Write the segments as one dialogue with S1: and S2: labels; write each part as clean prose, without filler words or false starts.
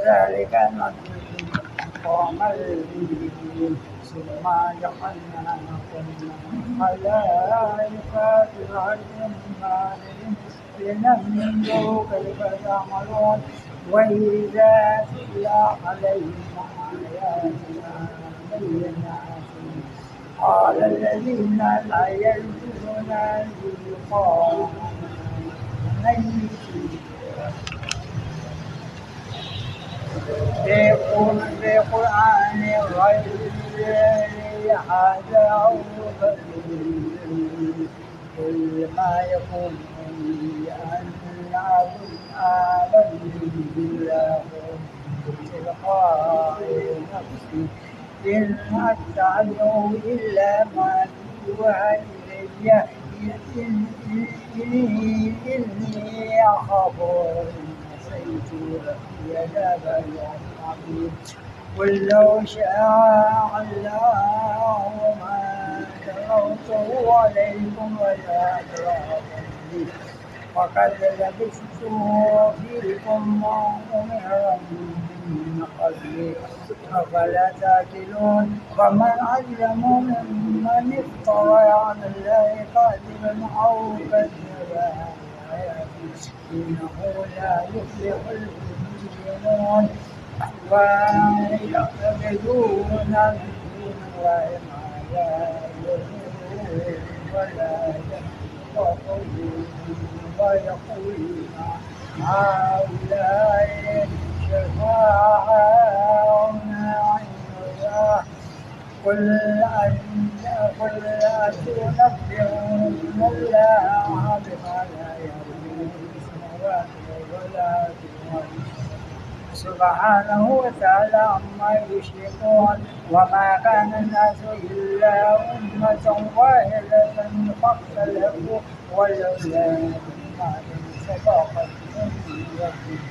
S1: كذلك نجزي القوم المجرمين ثم جعلناكم خلائف في الأرض من بعدهم لننظر كيف تعملون وإذا تتلى عليهم آياتنا بينات قال الذين لا يرجون لقاء بقرآن غير هذا أو بديل قل ما يكون لي أن أعبد بالله تلقاء نفسي إن أتبع إلا ما يوحى إلي إني أخاف عصيت ربي عذاب يوم عظيم قل لو شاء الله ما تركته عليكم ولا أدراكم وقد لبثت فيكم عمرا من قبلي أفلا تأكلون ومن أظلم ممن افترى على الله كاذبا أو كذب إنه لا يفلح المجرمون ويعبدون من دون الله ما لا يضرهم ولا ينفعهم ويقولون هؤلاء شفاعاؤنا عند الله قل أتنبئون الله بما لا يعلم في السماوات والأرض سبحانه وتعالى عما يشركون وما كان الناس إلا أمة واحدة فاختلفوا ولولا كلمة سبقت من ربك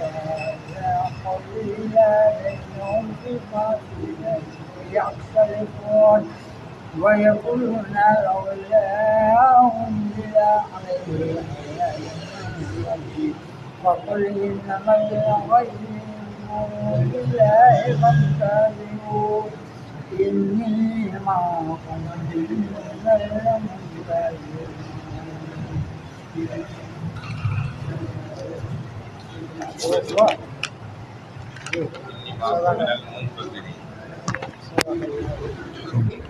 S1: لقضي بينهم فيما فيه يختلفون ويقولون لولا أنزل عليه آية من ربه فقل إنما الغيب لله فانتظروا إني معكم من المنتظرين.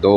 S2: 2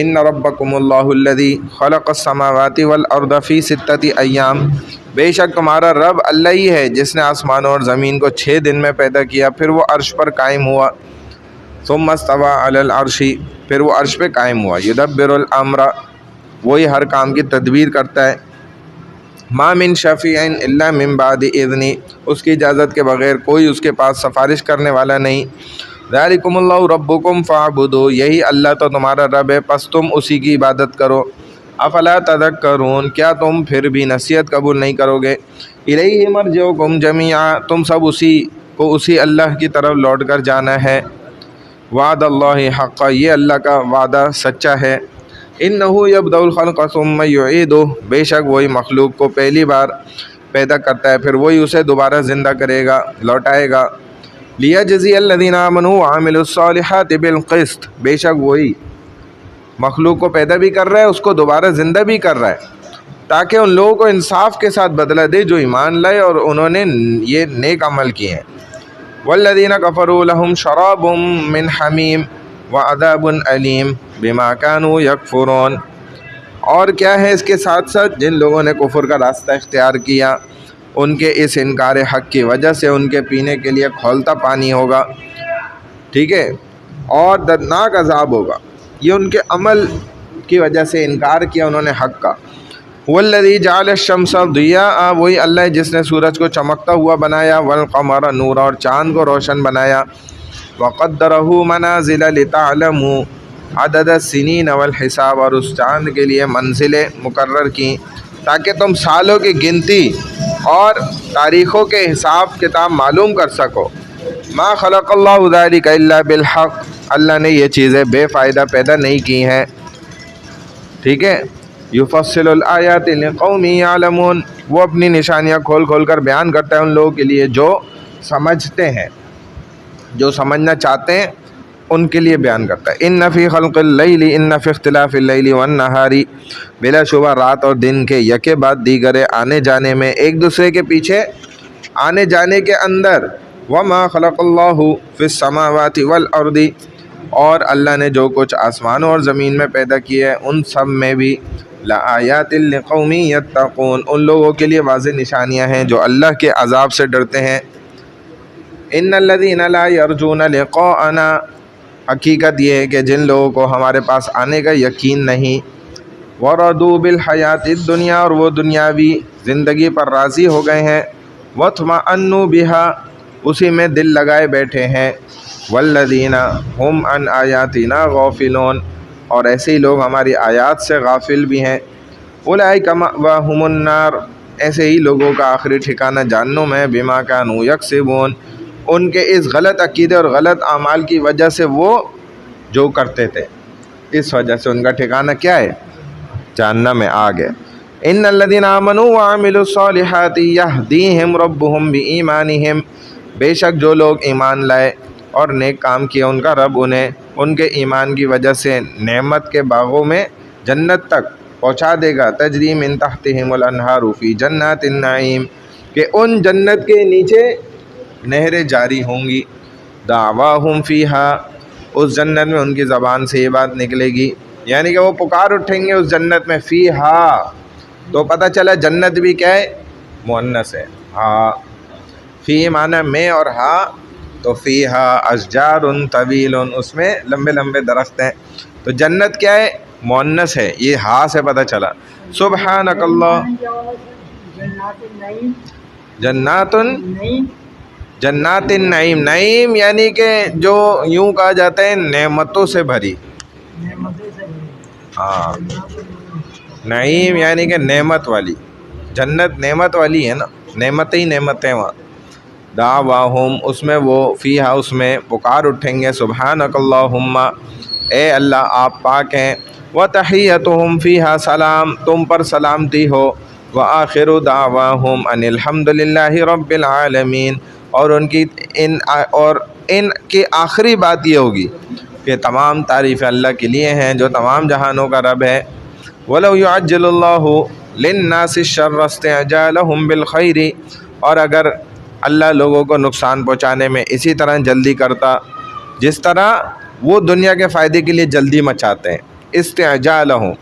S2: ان ربکم اللہ الذی خلق السماوات والارض فی 6 ایام، بے شک تمہارا رب اللہ ہی ہے جس نے آسمانوں اور زمین کو 6 دن میں پیدا کیا، پھر وہ عرش پر قائم ہوا، ثم استوى علی العرش، پھر وہ عرش پہ قائم ہوا، یدبر الامر، وہی ہر کام کی تدبیر کرتا ہے، ما من شفیع الا من بعد اذن، اس کی اجازت کے بغیر کوئی اس کے پاس سفارش کرنے والا نہیں، ذالکم اللہ ربکم فاعبدوا، یہی اللہ تو تمہارا رب ہے پس تم اسی کی عبادت کرو، افلا تذکرون، کیا تم پھر بھی نصیحت قبول نہیں کرو گے، الیہ مرجعکم جمیعا، تم سب اسی اللہ کی طرف لوٹ کر جانا ہے، وعد اللہ حق، یہ اللہ کا وعدہ سچا ہے، انہ یبدأ الخلق ثم یعیدہ، بے شک وہی مخلوق کو پہلی بار پیدا کرتا ہے پھر وہی اسے دوبارہ زندہ کرے گا، لوٹائے گا، لیجزی الذین آمنوا وعملوا الصالحات بالقسط، بے شک وہی مخلوق کو پیدا بھی کر رہا ہے، اس کو دوبارہ زندہ بھی کر رہا ہے تاکہ ان لوگوں کو انصاف کے ساتھ بدلہ دے جو ایمان لائے اور انہوں نے یہ نیک عمل کیے ہیں، والذین کفروا لهم شراب من حمیم وعذاب علیم بما كانوا یکفرون، اور کیا ہے اس کے ساتھ ساتھ جن لوگوں نے کفر کا راستہ اختیار کیا ان کے اس انکار حق کی وجہ سے ان کے پینے کے لیے کھولتا پانی ہوگا، ٹھیک ہے، اور دردناک عذاب ہوگا، یہ ان کے عمل کی وجہ سے انکار کیا انہوں نے حق کا، والذی جعل الشمس ضیاء، وہی اللہ ہے جس نے سورج کو چمکتا ہوا بنایا، والقمر نورا، اور چاند کو روشن بنایا، وقدرہ منازل لتعلموا عدد السنین والحساب، اور اس چاند کے لیے منزلیں مقرر کی تاکہ تم سالوں کی گنتی اور تاریخوں کے حساب کتاب معلوم کر سکو، ما خلق اللہ ذلک الا بالحق، اللہ نے یہ چیزیں بے فائدہ پیدا نہیں کی ہیں، ٹھیک ہے، یفصل الآیات لقوم یعلمون، وہ اپنی نشانیاں کھول کھول کر بیان کرتا ہے ان لوگوں کے لیے جو سمجھتے ہیں، جو سمجھنا چاہتے ہیں ان کے لیے بیان کرتا ہے، ان فی خلق اللیل، ان فی اختلاف اللیل والنہار، بلا شبہ رات اور دن کے یکے بعد دیگرے آنے جانے میں، ایک دوسرے کے پیچھے آنے جانے کے اندر، وما خلق اللہ فی السماوات والارض، اور اللہ نے جو کچھ آسمانوں اور زمین میں پیدا کیا ہے ان سب میں بھی لآیات لقوم یتقون، ان لوگوں کے لیے واضح نشانیاں ہیں جو اللہ کے عذاب سے ڈرتے ہیں، ان الذین لا یرجون لقاءنا، حقیقت یہ ہے کہ جن لوگوں کو ہمارے پاس آنے کا یقین نہیں، وردوا بالحیات الدنیا، اور وہ دنیاوی زندگی پر راضی ہو گئے ہیں، واطمأنوا بہا، اسی میں دل لگائے بیٹھے ہیں، والذین ہم عن آیاتنا غافلون، اور ایسے ہی لوگ ہماری آیات سے غافل بھی ہیں، اولئک مأواہم النار، ایسے ہی لوگوں کا آخری ٹھکانہ جہنم ہے، بما کانوا یکسبون، ان کے اس غلط عقیدے اور غلط اعمال کی وجہ سے وہ جو کرتے تھے اس وجہ سے ان کا ٹھکانہ کیا ہے؟ جہنم میں آگ ہے، ان الذین آمنوا وعملوا الصالحات یہدیہم ربہم بایمانہم، بے شک جو لوگ ایمان لائے اور نیک کام کیا ان کا رب انہیں ان کے ایمان کی وجہ سے نعمت کے باغوں میں جنت تک پہنچا دے گا، تجری من تحتہم الانہار فی جنات النعیم، کہ ان جنت کے نیچے نہریں جاری ہوں گی، دعواہم فیہا، اس جنت میں ان کی زبان سے یہ بات نکلے گی، یعنی کہ وہ پکار اٹھیں گے اس جنت میں، فیہا، تو پتہ چلا جنت بھی کیا ہے؟ مؤنث ہے، ہاں، فی معنی میں اور ہا، تو فیہا اشجار طویل، اس میں لمبے لمبے درخت ہیں، تو جنت کیا ہے؟ مؤنث ہے، یہ ہا سے پتہ چلا، سبحانک اللہ، جنات النعیم، نعیم یعنی کہ جو یوں کہا جاتا ہے نعمتوں سے بھری، ہاں، نعیم یعنی کہ نعمت والی، جنت نعمت والی ہے نا، نعمتیں ہی نعمتیں وہاں، دعواہم، اس میں وہ فیہا، اس میں پکار اٹھیں گے، سبحانک اللہم، اے اللہ آپ پاک ہیں، وتحیتہم فیہا سلام، تم پر سلامتی ہو، وآخر دعواہم ان الحمد للہ رب العالمین، اور ان کی آخری بات یہ ہوگی کہ تمام تعریف اللہ کے لیے ہیں جو تمام جہانوں کا رب ہے، وَلَوْ يُعَجِّلُ اللَّهُ لِلنَّاسِ الشَّرَّ اسْتِعْجَالَهُم بِالْخَيْرِ، اور اگر اللہ لوگوں کو نقصان پہنچانے میں اسی طرح جلدی کرتا جس طرح وہ دنیا کے فائدے کے لیے جلدی مچاتے ہیں، استعجالہم،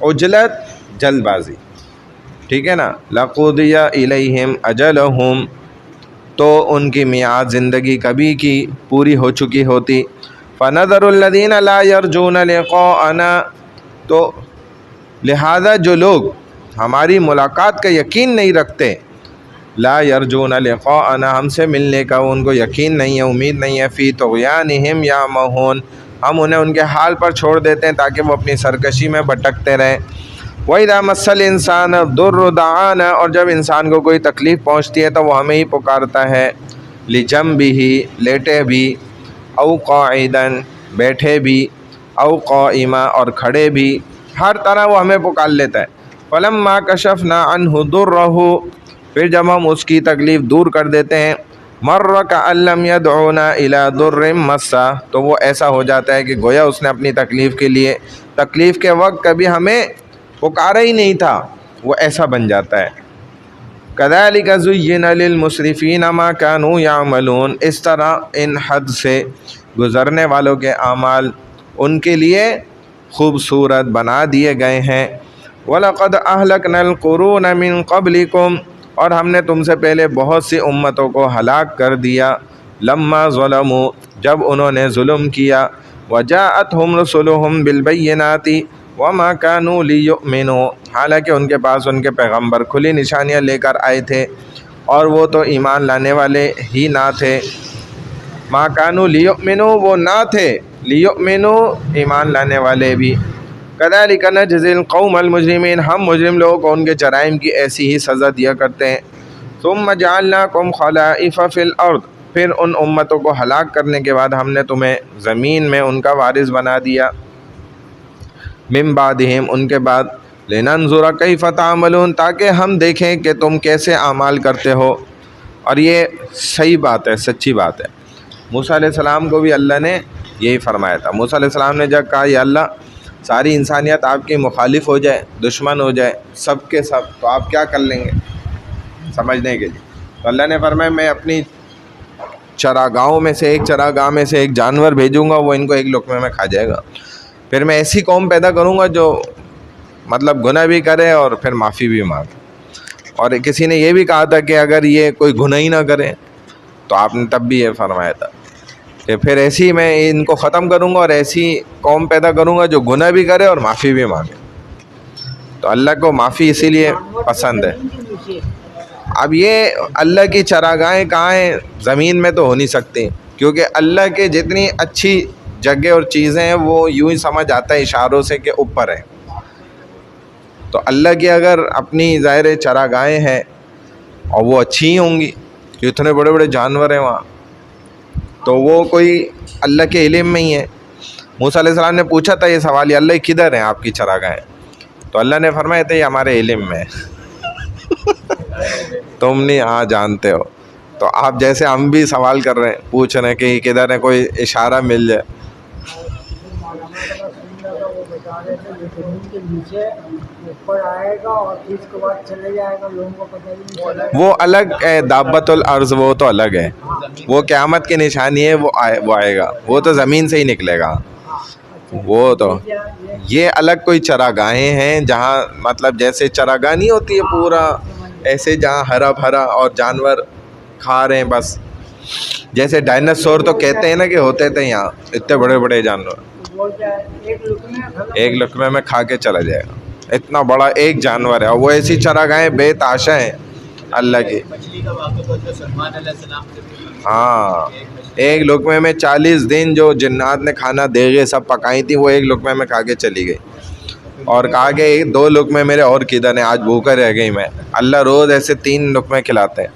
S2: عجلت جلد بازی، ٹھیک ہے نا، لقضی الیہم اجلہم، تو ان کی میعاد زندگی کبھی کی پوری ہو چکی ہوتی. فنظر الذین لا یرجون لقاءنا، تو لہذا جو لوگ ہماری ملاقات کا یقین نہیں رکھتے، لا یرجون لقاءنا، ہم سے ملنے کا ان کو یقین نہیں ہے، امید نہیں ہے، فی طغیانہم یعمہون، ہم انہیں ان کے حال پر چھوڑ دیتے ہیں تاکہ وہ اپنی سرکشی میں بھٹکتے رہیں. وَإِذَا مَسَّ الْإِنسَانَ الضُّرُّ دَعَانَا، اور جب انسان کو کوئی تکلیف پہنچتی ہے تو وہ ہمیں ہی پکارتا ہے. لِجَنبِهِ، لیٹے بھی، او قاعداً، بیٹھے بھی، او قائما، اور کھڑے بھی، ہر طرح وہ ہمیں پکار لیتا ہے. فَلَمَّا كَشَفْنَا عَنْهُ ضُرَّهُ، پھر جب ہم اس کی تکلیف دور کر دیتے ہیں، مَرَّ كَأَن لَّمْ يَدْعُونَا إِلَىٰ ضُرٍّ مَّسَّهُ، تو وہ ایسا ہو جاتا ہے کہ گویا اس نے اپنی تکلیف کے لیے، تکلیف کے وقت کبھی ہمیں پکارا ہی نہیں تھا، وہ ایسا بن جاتا ہے. كَذَلِكَ زُيِّنَ لِلْمُسْرِفِينَ مَا كَانُوا يَعْمَلُونَ، اس طرح ان حد سے گزرنے والوں کے اعمال ان کے لیے خوبصورت بنا دیے گئے ہیں. وَلَقَدْ أَهْلَكْنَا الْقُرُونَ مِن قَبْلِكُمْ، اور ہم نے تم سے پہلے بہت سی امتوں کو ہلاک کر دیا. لَمَّا ظَلَمُوا، جب انہوں نے ظلم کیا. وَجَاءَتْهُمْ رُسُلُهُمْ بِالْبَيِّنَاتِ وَمَا كَانُوا لِيُؤْمِنُوا، حالانکہ ان کے پاس ان کے پیغمبر کھلی نشانیاں لے کر آئے تھے اور وہ تو ایمان لانے والے ہی نہ تھے. ما كانوا لِيُؤْمِنُوا، وہ نہ تھے، لِيُؤْمِنُوا، ایمان لانے والے بھی. كَذَلِكَ نَجْزِي الْقَوْمَ الْمُجْرِمِينَ، ہم مجرم لوگوں کو ان کے جرائم کی ایسی ہی سزا دیا کرتے ہیں. ثُمَّ جَعَلْنَاكُمْ خَلَائِفَ فِي الْأَرْضِ، پھر ان امتوں کو ہلاک کرنے کے بعد ہم نے تمہیں زمین میں ان کا وارث بنا دیا. من بعدہم، ان کے بعد. لننظر کیف تعملون، تاکہ ہم دیکھیں کہ تم کیسے اعمال کرتے ہو. اور یہ صحیح بات ہے، سچی بات ہے. موسیٰ علیہ السلام کو بھی اللہ نے یہی فرمایا تھا. موسیٰ علیہ السلام نے جب کہا یا اللہ ساری انسانیت آپ کی مخالف ہو جائے، دشمن ہو جائے، سب کے سب، تو آپ کیا کر لیں گے سمجھنے کے لیے. تو اللہ نے فرمایا میں اپنی چراگاہوں میں سے ایک چراگاہ میں سے ایک جانور بھیجوں گا، وہ ان کو ایک لقمے میں کھا جائے گا. پھر میں ایسی قوم پیدا کروں گا جو مطلب گناہ بھی کرے اور پھر معافی بھی مانگے. اور کسی نے یہ بھی کہا تھا کہ اگر یہ کوئی گناہ ہی نہ کرے، تو آپ نے تب بھی یہ فرمایا تھا کہ پھر ایسی میں ان کو ختم کروں گا اور ایسی قوم پیدا کروں گا جو گناہ بھی کرے اور معافی بھی مانگے. تو اللہ کو معافی اسی لیے پسند ہے. اب یہ اللہ کی چراگاہیں کہاں ہیں؟ زمین میں تو ہو نہیں سکتی، کیونکہ اللہ کے جتنی اچھی جگہ اور چیزیں ہیں وہ یوں ہی سمجھ آتا ہے اشاروں سے کہ اوپر ہے. تو اللہ کی اگر اپنی ظاہر چراگاہیں ہیں اور وہ اچھی ہی ہوں گی کہ اتنے بڑے بڑے جانور ہیں وہاں، تو وہ کوئی اللہ کے علم میں ہی ہے. موسیٰ علیہ السلام نے پوچھا تھا یہ سوال، یہ اللہ کدھر ہیں آپ کی چراگاہیں؟ تو اللہ نے فرمایا تھا یہ ہمارے علم میں تم نہیں ہاں جانتے ہو. تو آپ جیسے ہم بھی سوال کر رہے ہیں، پوچھ رہے ہیں کہ کدھر ہے، کوئی اشارہ مل جائے.
S1: وہ بتا رہے تھے یہ زمین کے نیچے اوپر آئے گا اور پھر اس کے بعد چلے جائے گا، لوگوں کو پتہ ہی نہیں چلے گا.
S2: وہ الگ ہے، دابت الارض وہ تو الگ ہے، وہ قیامت کی نشانی ہے، وہ آئے گا، وہ تو زمین سے ہی نکلے گا. وہ تو یہ الگ کوئی چراگاہیں ہیں جہاں مطلب جیسے چراگاہ نہیں ہوتی ہے پورا ایسے جہاں ہرا بھرا اور جانور کھا رہے ہیں بس. جیسے ڈائناسور تو کہتے ہیں نا کہ ہوتے تھے یہاں اتنے بڑے بڑے جانور، ایک لقمے میں کھا کے چلا جائے گا. اتنا بڑا ایک جانور ہے، اور وہ ایسی چراگاہیں بے تحاشا ہیں اللہ کی. ہاں، ایک لقمے میں 40 دن جو جنات نے کھانا دیگیں سب پکائی تھی وہ ایک لقمے میں کھا کے چلی گئی، اور کہا کہ 2 لقمے میرے اور کدھر ہیں، آج بھوکا رہ گئی میں. اللہ روز ایسے 3 لقمے کھلاتے ہیں.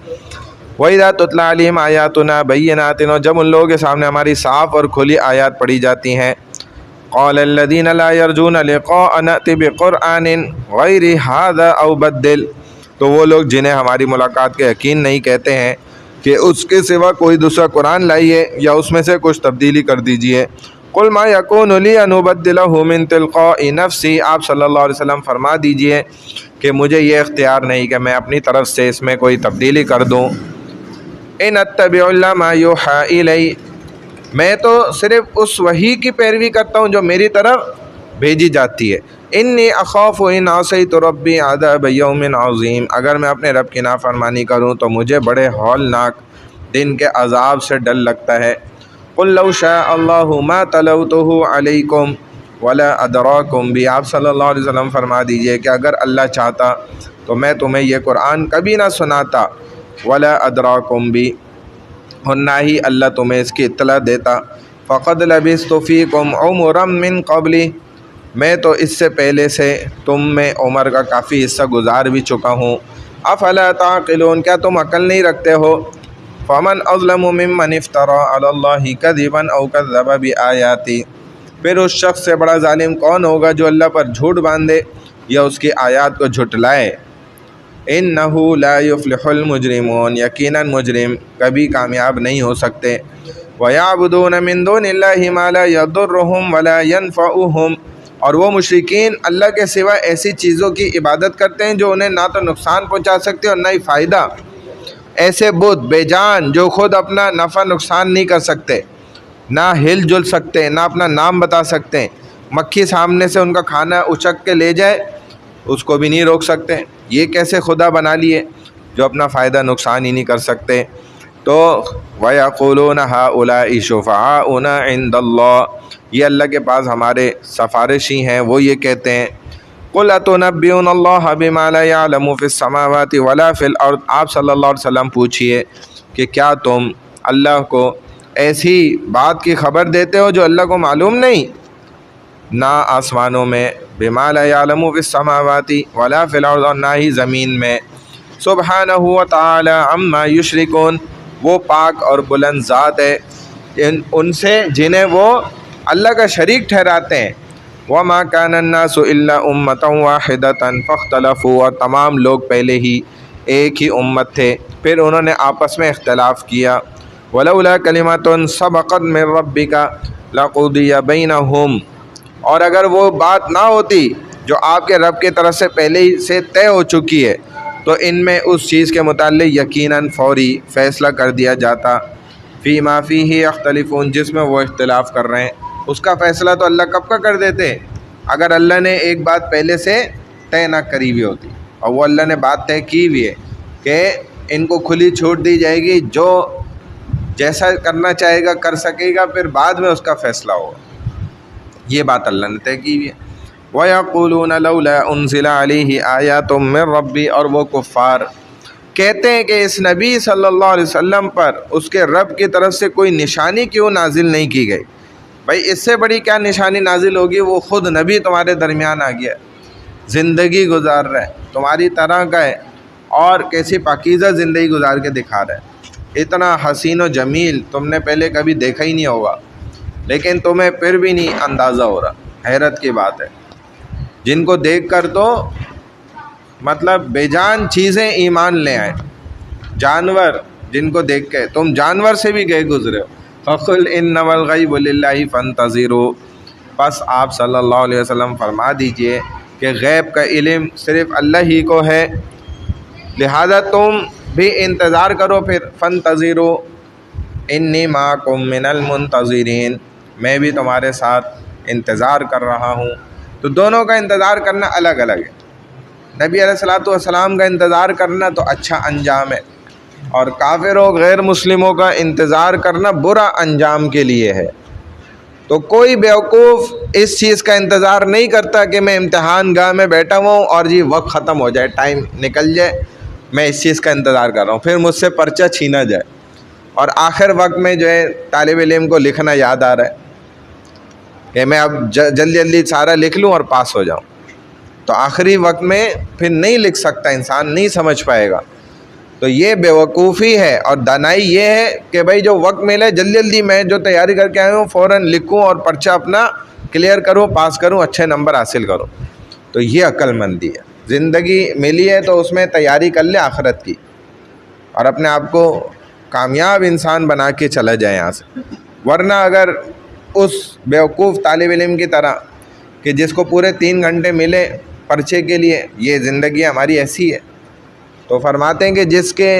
S2: وَإِذَا تُتْلَىٰ عَلَيْهِمْ آيَاتُنَا بَيِّنَاتٍ، اور جب ان لوگوں کے سامنے ہماری صاف اور کھلی آیات پڑھی جاتی ہیں. قَالَ الَّذِينَ لَا يَرْجُونَ لِقَاءَنَا ائْتِ بِقُرْآنٍ غَيْرِ هَٰذَا أَوْ بَدِّلْ، تو وہ لوگ جنہیں ہماری ملاقات کا یقین نہیں کہتے ہیں کہ اس کے سوا کوئی دوسرا قرآن لائیے یا اس میں سے کچھ تبدیلی کر دیجئے. قُلْ مَا يَكُونُ لِي أَنْ أُبَدِّلَهُ مِنْ تِلْقَاءِ نَفْسِي، آپ صلی اللہ علیہ وسلم فرما دیجئے کہ مجھے یہ اختیار نہیں کہ میں اپنی طرف سے اس میں کوئی تبدیلی کر دوں. إِنْ أَتَّبِعُ إِلَّا مَا يُوحَىٰ إِلَيَّ، میں تو صرف اس وحی کی پیروی کرتا ہوں جو میری طرف بھیجی جاتی ہے۔ انی اخاف ان عصیت ربی عذاب یوم عظیم، اگر میں اپنے رب کی نافرمانی کروں تو مجھے بڑے ہولناک دن کے عذاب سے ڈر لگتا ہے۔ قل لو شاء اللہ ما تلوتہ علیکم ولا ادراکم بھی، آپ صلی اللہ علیہ وسلم فرما دیجئے کہ اگر اللہ چاہتا تو میں تمہیں یہ قرآن کبھی نہ سناتا، ولا ادراکم بھی، اور نہ ہی اللہ تمہیں اس کی اطلاع دیتا۔ فقد لبثت فیکم عمرا من قبلی، میں تو اس سے پہلے سے تم میں عمر کا کافی حصہ گزار بھی چکا ہوں۔ افلا تعقلون، کیا تم عقل نہیں رکھتے ہو؟ فمن اظلم ممن افترى علی اللہ کذبا او کذب بآیاتی، پھر اس شخص سے بڑا ظالم کون ہوگا جو اللہ پر جھوٹ باندھے یا اس کی آیات کو جھٹلائے۔ انہ لا یفلح المجرمون، یقیناً مجرم کبھی کامیاب نہیں ہو سکتے۔ وَيَعْبُدُونَ مِن دُونِ اللَّهِ مَا لَا يَضُرُّهُمْ وَلَا يَنفَعُهُمْ، اور وہ مشرکین اللہ کے سوا ایسی چیزوں کی عبادت کرتے ہیں جو انہیں نہ تو نقصان پہنچا سکتے اور نہ ہی فائدہ۔ ایسے بت بے جان جو خود اپنا نفع نقصان نہیں کر سکتے، نہ ہل جل سکتے، نہ اپنا نام بتا سکتے، مکھی سامنے سے ان کا کھانا اچک کے لے جائے اس کو بھی نہیں روک سکتے، یہ کیسے خدا بنا لیے جو اپنا فائدہ نقصان ہی نہیں کر سکتے۔ تو وَيَقُولُونَ هَؤُلَاءِ شُفَعَاؤُنَا عِندَ اللَّهِ، یہ اللہ کے پاس ہمارے سفارشی ہیں، وہ یہ کہتے ہیں۔ قُلْ أَتُنَبِّئُونَ اللَّهَ بِمَا لَا يَعْلَمُ فِي السَّمَاوَاتِ وَلَا فِي الْأَرْضِ، آپ صلی اللہ علیہ وسلم پوچھئے کہ کیا تم اللہ کو ایسی بات کی خبر دیتے ہو جو اللہ کو معلوم نہیں، نہ آسمانوں میں، بِمَا لَا يَعْلَمُ فِي السَّمَاوَاتِ وَلَا فِي الْأَرْضِ، اور نہ ہی زمین میں۔ سبحانہ وتعالی عما یشرکون، وہ پاک اور بلند ذات ہے ان سے جنہیں وہ اللہ کا شریک ٹھہراتے ہیں۔ وما كان الناس الا امة واحدة فاختلفوا، اور تمام لوگ پہلے ہی ایک ہی امت تھے پھر انہوں نے آپس میں اختلاف کیا۔ ولولا كلمة سبقت من ربك لقضي بينهم، اور اگر وہ بات نہ ہوتی جو آپ کے رب کی طرف سے پہلے ہی سے طے ہو چکی ہے تو ان میں اس چیز کے متعلق یقیناً فوری فیصلہ کر دیا جاتا۔ فیما فیہ یختلفون، جس میں وہ اختلاف کر رہے ہیں اس کا فیصلہ تو اللہ کب کا کر دیتے اگر اللہ نے ایک بات پہلے سے طے نہ کری ہوئی ہوتی، اور وہ اللہ نے بات طے کی ہوئی ہے کہ ان کو کھلی چھوٹ دی جائے گی، جو جیسا کرنا چاہے گا کر سکے گا، پھر بعد میں اس کا فیصلہ ہوگا، یہ بات اللہ نے طے کی ہوئی ہے۔ وَيَقُولُونَ لَوْلَا أُنزِلَ عَلَيْهِ آيَاتٌ مِّن رَّبِّهِ، اور وہ کفار کہتے ہیں کہ اس نبی صلی اللہ علیہ وسلم پر اس کے رب کی طرف سے کوئی نشانی کیوں نازل نہیں کی گئی۔ بھائی اس سے بڑی کیا نشانی نازل ہوگی، وہ خود نبی تمہارے درمیان آ گیا، زندگی گزار رہا ہے تمہاری طرح کا ہے، اور کیسی پاکیزہ زندگی گزار کے دکھا رہا ہے، اتنا حسین و جمیل تم نے پہلے کبھی دیکھا ہی نہیں ہوگا، لیکن تمہیں پھر بھی نہیں اندازہ ہو رہا۔ حیرت کی بات ہے، جن کو دیکھ کر تو مطلب بے جان چیزیں ایمان لے آئے، جانور جن کو دیکھ کے تم جانور سے بھی گئے گزرے ہو۔ فَقُلْ إِنَّمَا الْغَيْبُ لِلَّهِ فَانْتَظِرُوا، بس آپ صلی اللہ علیہ وسلم فرما دیجئے کہ غیب کا علم صرف اللہ ہی کو ہے، لہذا تم بھی انتظار کرو پھر۔ فَانْتَظِرُوا إِنِّي مَعَكُم مِّنَ الْمُنْتَظِرِينَ، میں بھی تمہارے ساتھ انتظار کر رہا ہوں۔ تو دونوں کا انتظار کرنا الگ الگ ہے۔ نبی علیہ الصلوۃ والسلام کا انتظار کرنا تو اچھا انجام ہے، اور کافروں غیر مسلموں کا انتظار کرنا برا انجام کے لیے ہے۔ تو کوئی بیوقوف اس چیز کا انتظار نہیں کرتا کہ میں امتحان گاہ میں بیٹھا ہوں اور جی وقت ختم ہو جائے، ٹائم نکل جائے، میں اس چیز کا انتظار کر رہا ہوں، پھر مجھ سے پرچہ چھینا جائے، اور آخر وقت میں جو ہے طالب علم کو لکھنا یاد آ رہا ہے کہ میں اب جلدی جلدی سارا لکھ لوں اور پاس ہو جاؤں، تو آخری وقت میں پھر نہیں لکھ سکتا انسان، نہیں سمجھ پائے گا۔ تو یہ بیوقوفی ہے، اور دانائی یہ ہے کہ بھائی جو وقت ملے جلدی جلدی میں جو تیاری کر کے آیا ہوں فوراً لکھوں اور پرچہ اپنا کلیئر کروں، پاس کروں، اچھے نمبر حاصل کروں۔ تو یہ عقل مندی ہے، زندگی ملی ہے تو اس میں تیاری کر لے آخرت کی، اور اپنے آپ کو کامیاب انسان بنا کے چلا جائے یہاں سے۔ ورنہ اگر اس بیوقوف طالب علم کی طرح کہ جس کو پورے 3 گھنٹے ملے پرچے کے لیے، یہ زندگی ہماری ایسی ہے، تو فرماتے ہیں کہ جس کے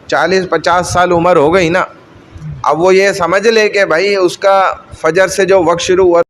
S2: 40-50 سال عمر ہو گئی نا، اب وہ یہ سمجھ لے کہ بھائی اس کا فجر سے جو وقت شروع ہوا